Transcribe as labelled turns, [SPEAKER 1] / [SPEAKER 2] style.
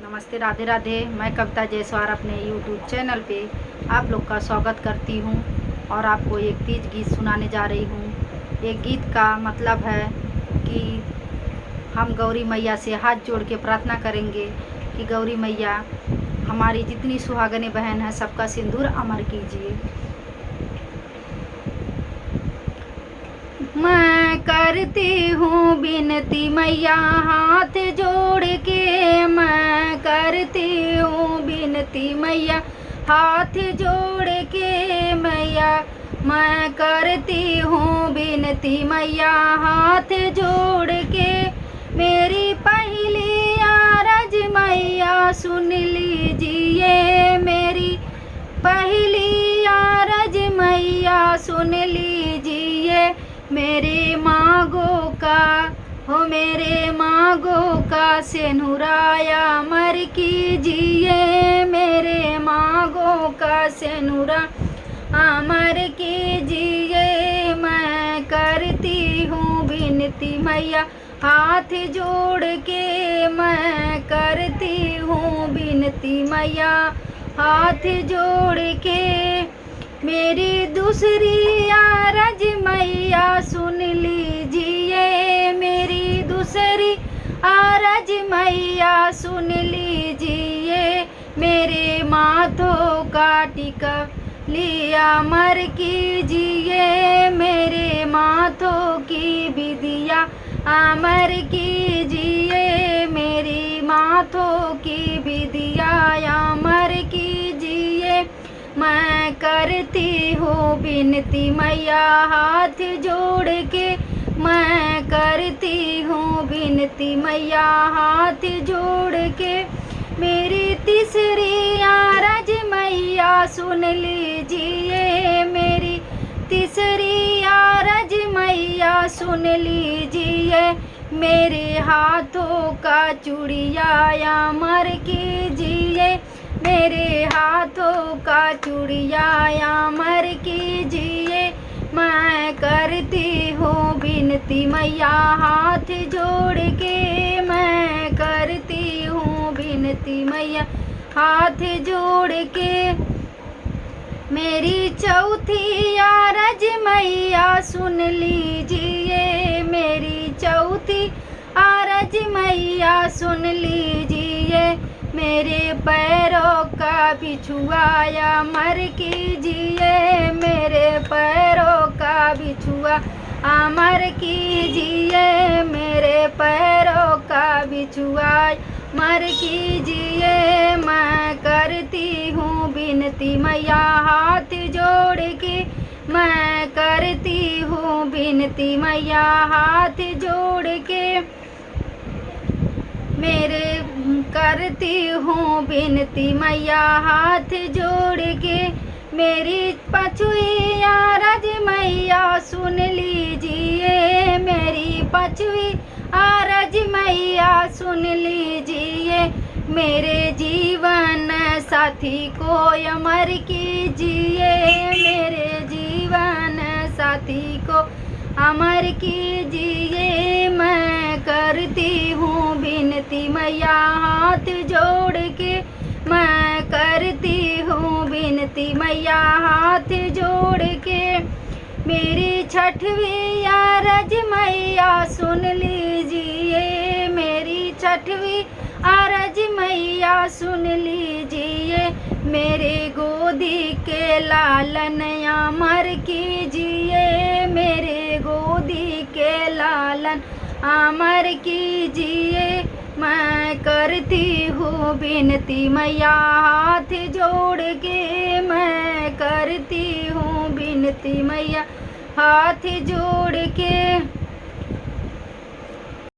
[SPEAKER 1] नमस्ते, राधे राधे। मैं कविता जयसवार अपने यूट्यूब चैनल पे आप लोग का स्वागत करती हूँ और आपको एक तीज गीत सुनाने जा रही हूँ। एक गीत का मतलब है कि हम गौरी मैया से हाथ जोड़ के प्रार्थना करेंगे कि गौरी मैया हमारी जितनी सुहागने बहन है सबका सिंदूर अमर कीजिए। मैं करती हूँ विनती मैया हाथ जोड़ के, मैं करती हूँ विनती मैया हाथ जोड़ के मैया, मैं करती हूँ विनती मैया हाथ जोड़ के। मेरी पहली आरज मैया सुन लीजिए, मेरी पहली आरज मैया सुन लीजिए। मेरे मांगों का हो मेरे मांगों का सेनुराया अमर कीजिए, मेरे मांगों का सेनुरा अमर कीजिए। मैं करती हूँ विनती मैया हाथ जोड़ के, मैं करती हूँ विनती मैया हाथ जोड़ के। मेरी दूसरी आरज मैया सुन लीजिए, मेरी दूसरी आरज मैया सुन लीजिए। मेरे माथों का टिका लिया अमर कीजिए, मेरे माथों की विदिया अमर कीजिए, मेरी माथों की विदिया अमर कीजिए। मैं करती हूँ विनती मैया हाथ जोड़ के, मैं करती हूँ विनती मैया हाथ जोड़ के। मेरी तीसरी आरज मैया सुन लीजिए, मेरी तीसरी आरज मैया सुन लीजिए। मेरे हाथों का चूड़िया अमर कीजिए, मेरे हाथों का चूड़िया अमर कीजिए। मैं करती हूँ विनती मैया हाथ जोड़ के, मैं करती हूँ विनती मैया हाथ जोड़ के। मेरी चौथी आरज मैया सुन लीजिए, मेरी चौथी आरज मैया सुन लीजिए। मेरे पैरों का बिछुआ अमर कीजिए, मेरे पैरों का बिछुआ अमर कीजिए, मेरे पैरों का बिछुआ अमर कीजिए। मैं करती हूँ विनती मैया हाथ जोड़ के, मैं करती हूँ विनती मैया हाथ जोड़ के। मेरे करती हूँ विनती मैया हाथ जोड़ के। मेरी पांचवी आरज मैया सुन लीजिए, मेरी पांचवी आरज मैया सुन लीजिए। मेरे जीवन साथी को अमर कीजिए, मेरे जीवन साथी को अमर कीजिए। मैं करती हूँ विनती मैया हाथ जोड़ के, मैं करती हूँ विनती मैया हाथ जोड़ के। मेरी छठवीं आरज मैया सुन लीजिए, मेरी छठवीं आरज मैया सुन लीजिए। मेरे गोदी के लालन अमर कीजिए, मेरे गोदी के लालन अमर कीजिए। मैं करती हूँ विनती मैया हाथ जोड़ के, मैं करती हूँ विनती मैया हाथ जोड़ के।